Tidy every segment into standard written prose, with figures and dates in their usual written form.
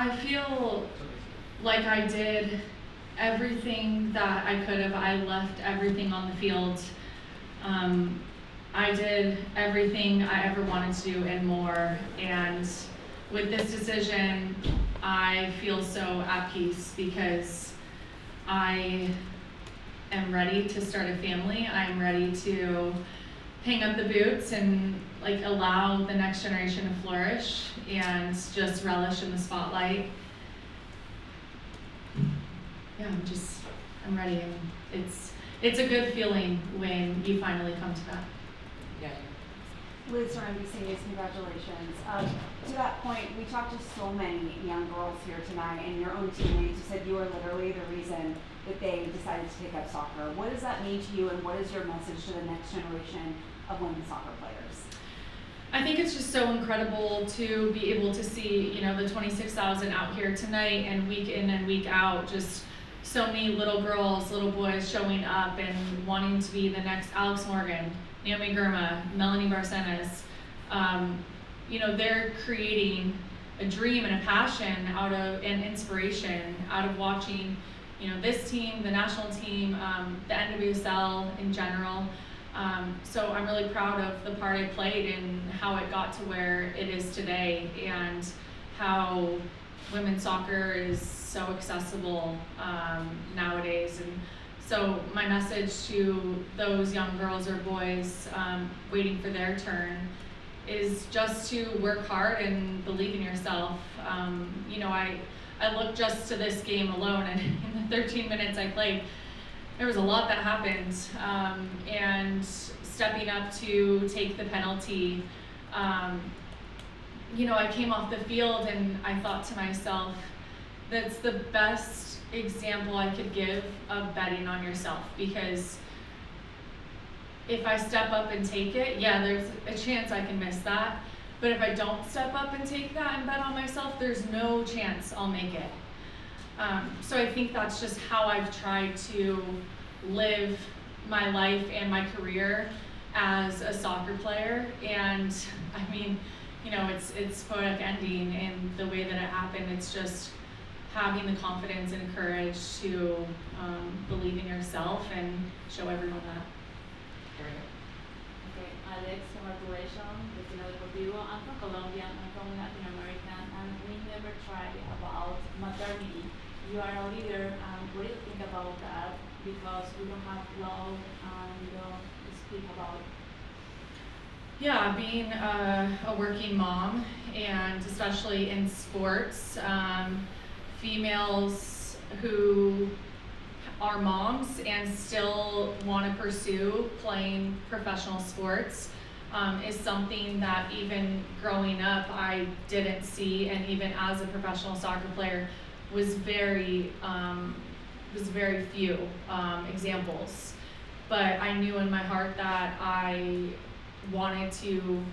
I feel like I did everything that I could have. I left everything on the field. I did everything I ever wanted to do and more. And with this decision, I feel so at peace because I am ready to start a family. I'm ready to hang up the boots and like allow the next generation to flourish and just relish in the spotlight. Yeah, I'm ready, and it's a good feeling when you finally come to that. Yeah. Liz from NBC News, congratulations. To that point, we talked to so many young girls here tonight, and your own teammates. You said you were literally the reason that they decided to take up soccer. What does that mean to you, and what is your message to the next generation of women's soccer players? I think it's just so incredible to be able to see, the 26,000 out here tonight and week in and week out, just so many little girls, little boys showing up and wanting to be the next Alex Morgan, Naomi Girma, Melanie Barcenas. They're creating a dream and a passion and inspiration out of watching, this team, the national team, the NWSL in general. So I'm really proud of the part I played and how it got to where it is today, and how women's soccer is so accessible nowadays. And so my message to those young girls or boys waiting for their turn is just to work hard and believe in yourself. I look just to this game alone, and in the 13 minutes I played, there was a lot that happened, and stepping up to take the penalty. I came off the field and I thought to myself, that's the best example I could give of betting on yourself, because if I step up and take it, yeah, there's a chance I can miss that. But if I don't step up and take that and bet on myself, there's no chance I'll make it. So I think that's just how I've tried to live my life and my career as a soccer player. And I mean, it's poetic ending in the way that it happened. It's just having the confidence and courage to believe in yourself and show everyone that. Okay, Alex, congratulations. Destino Deportivo. I'm from Colombia, I'm from Latin America, and we never tried about maternity. You are a leader, what do you think about that? Because we don't have law and we don't speak about it. Yeah, being a working mom, and especially in sports, females who are moms and still want to pursue playing professional sports is something that even growing up I didn't see, and even as a professional soccer player was very few examples. But I knew in my heart that I wanted to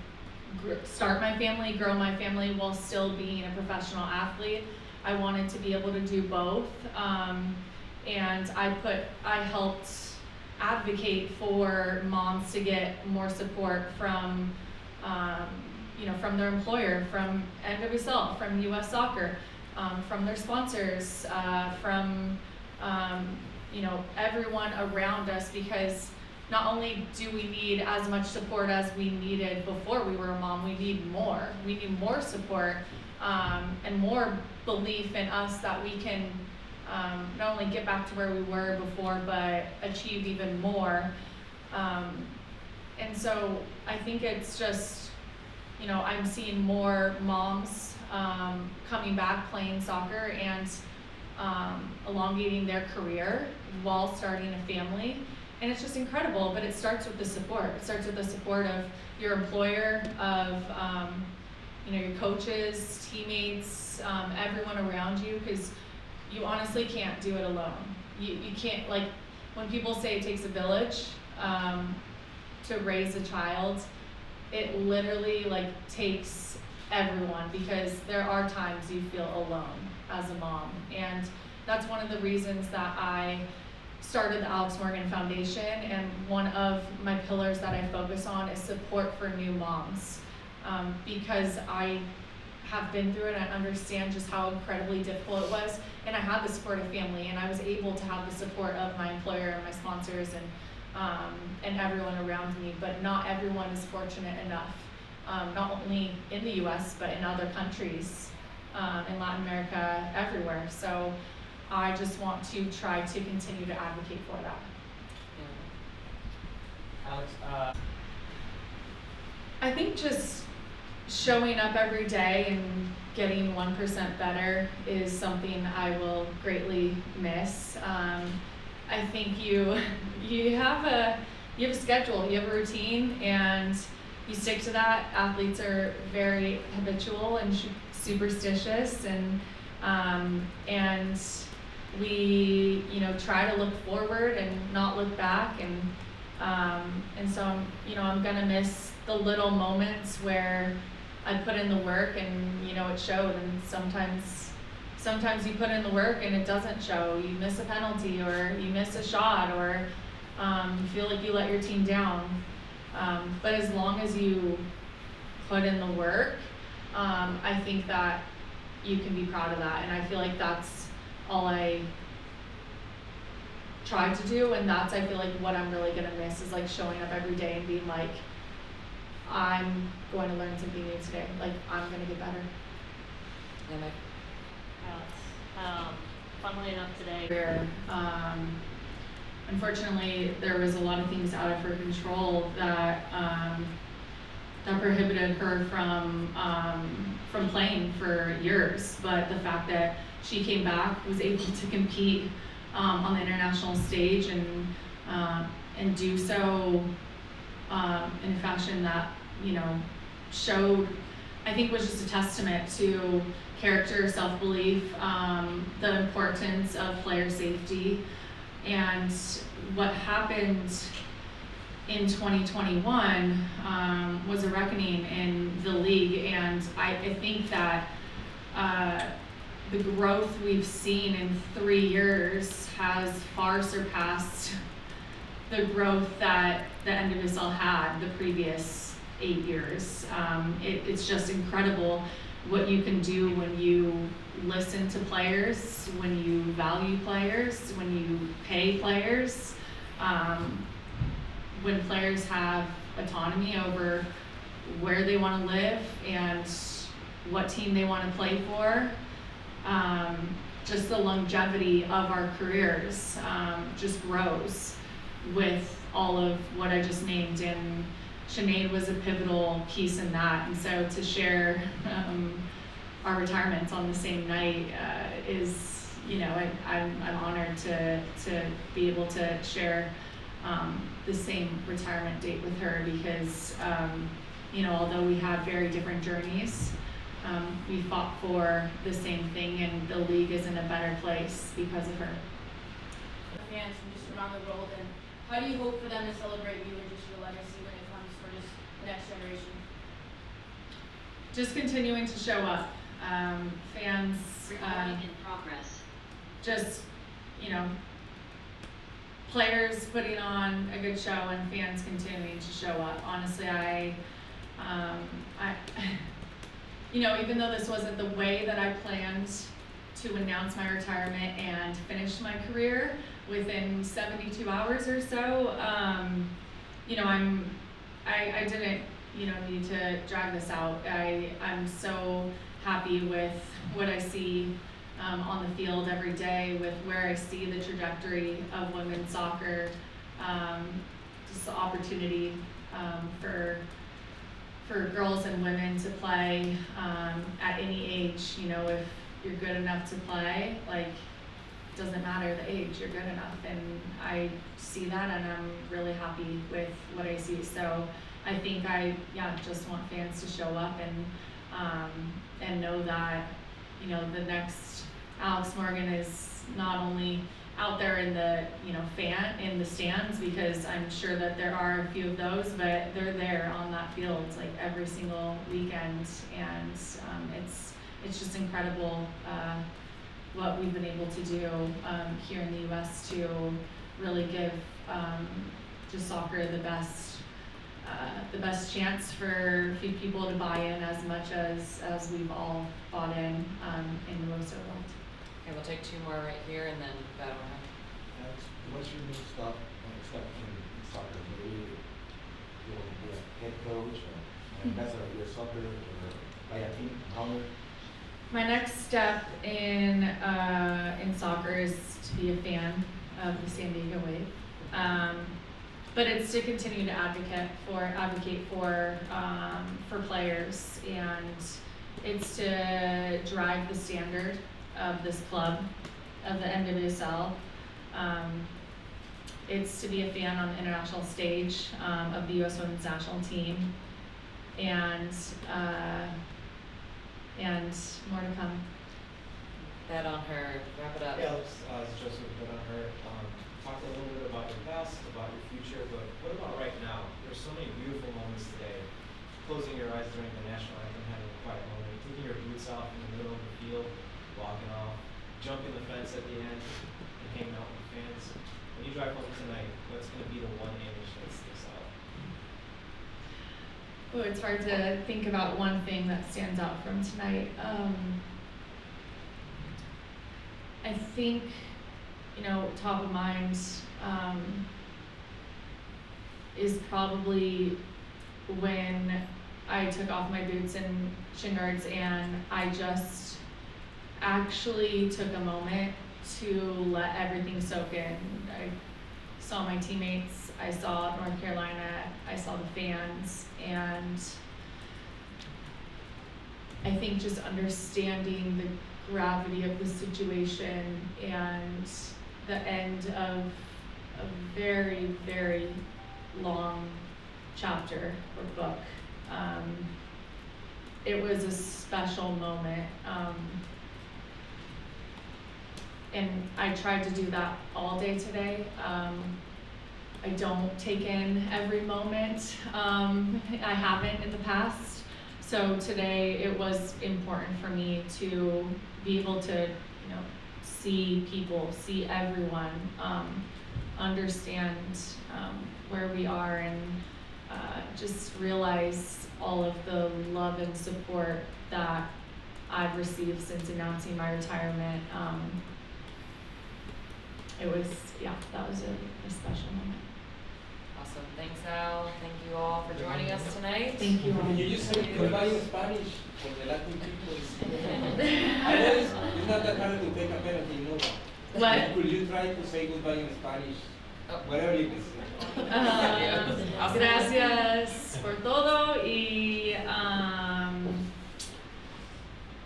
start my family, grow my family while still being a professional athlete. I wanted to be able to do both, and I helped advocate for moms to get more support from from their employer, from NWSL, from US Soccer, from their sponsors, from everyone around us, because not only do we need as much support as we needed before we were a mom, we need more. We need more support and more belief in us that we can not only get back to where we were before, but achieve even more. And so I think it's just, I'm seeing more moms coming back playing soccer and elongating their career while starting a family. And it's just incredible, but it starts with the support. It starts with the support of your employer, of your coaches, teammates, everyone around you, because you honestly can't do it alone. You can't, like, when people say it takes a village to raise a child, it literally takes everyone, because there are times you feel alone as a mom. And that's one of the reasons that I started the Alex Morgan Foundation, and one of my pillars that I focus on is support for new moms, because I have been through it and understand just how incredibly difficult it was. And I had the support of family, and I was able to have the support of my employer and my sponsors and everyone around me. But not everyone is fortunate enough, not only in the U.S. but in other countries, in Latin America, everywhere. So I just want to try to continue to advocate for that. Alex, I think just showing up every day and getting 1% better is something I will greatly miss. I think you have a schedule, you have a routine, and you stick to that. Athletes are very habitual and superstitious, and we try to look forward and not look back, and so I'm gonna miss the little moments where I put in the work and it showed. And sometimes you put in the work and it doesn't show. You miss a penalty, or you miss a shot, or you feel like you let your team down. But as long as you put in the work, I think that you can be proud of that. And I feel like that's all I tried to do, and that's, I feel like, what I'm really gonna miss is like showing up every day and being like, I'm going to learn something new today. Like, I'm gonna get better. Emma? Alex, funnily enough today, Where, unfortunately, there was a lot of things out of her control that prohibited her from playing for years. But the fact that she came back, was able to compete on the international stage, and do so in a fashion that showed, I think, was just a testament to character, self-belief, the importance of player safety. And what happened in 2021 was a reckoning in the league, and I think that the growth we've seen in 3 years has far surpassed the growth that the NWSL had the previous 8 years. It's just incredible what you can do when you listen to players, when you value players, when you pay players, when players have autonomy over where they want to live and what team they want to play for. Just the longevity of our careers just grows with all of what I just named, and Sinead was a pivotal piece in that. And so to share our retirements on the same night is, I'm honored to be able to share the same retirement date with her, because although we have very different journeys, we fought for the same thing, and the league is in a better place because of her. fans from just around the world, and how do you hope for them to celebrate you and just your legacy when it comes for just the next generation? Just continuing to show up. Fans, Recording in progress. just, players putting on a good show and fans continuing to show up. Honestly, I even though this wasn't the way that I planned to announce my retirement and finish my career within 72 hours or so, I didn't, need to drag this out. I'm so happy with what I see on the field every day, with where I see the trajectory of women's soccer, just the opportunity for girls and women to play at any age. If you're good enough to play, it doesn't matter the age, you're good enough. And I see that, and I'm really happy with what I see. So I think I just want fans to show up and know that the next Alex Morgan is not only out there in the in the stands, because I'm sure that there are a few of those, but they're there on that field every single weekend, and it's just incredible what we've been able to do here in the U.S. to really give just soccer the best the best chance for a few people to buy in as much as we've all bought in the Rosa world. Okay, we'll take two more right here and then Battle Round. What's your new step in soccer? Will you want to be a head coach or ambassador of your soccer or by a team? How? My next step in soccer is to be a fan of the San Diego Wave, but it's to continue to advocate for players, and it's to drive the standard of this club, of the NWSL. It's to be a fan on the international stage of the U.S. Women's National Team, and more to come. Bet on her. Wrap it up. Yeah, it's Joseph, bet on her. Talk a little bit about your past, about your future, but what about right now? There's so many beautiful moments today. Closing your eyes during the national anthem, having a quiet moment, taking your boots off in the middle of the field, walking off, jumping the fence at the end, and hanging out with the fans. When you drive home tonight, what's going to be the one image that sticks out? Oh, it's hard to think about one thing that stands out from tonight. I think, top of mind is probably when I took off my boots and shin guards and I just actually took a moment to let everything soak in. I saw my teammates, I saw North Carolina, I saw the fans, and I think just understanding the gravity of the situation and the end of a very, very long chapter or book. It was a special moment. And I tried to do that all day today. I don't take in every moment. I haven't in the past. So today it was important for me to be able to, see people, see everyone, understand where we are, and just realize all of the love and support that I've received since announcing my retirement. That was a special moment. Awesome. Thanks, Al. Thank you all for joining us tonight. Thank you all. Can you just say goodbye in Spanish for the Latin people? I know it's not that hard to take a penalty, you know that. What? Could you try to say goodbye in Spanish? Oh. Whatever you can say. Gracias por todo y I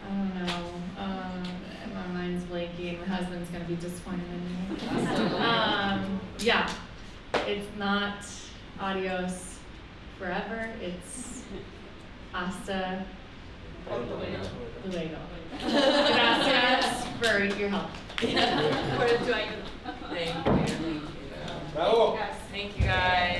don't know. My mind's blanking. My husband's gonna be disappointed in me. Yeah, it's not adios forever. It's hasta luego. Gracias for your help. Thank you. Bravo! Thank you, guys.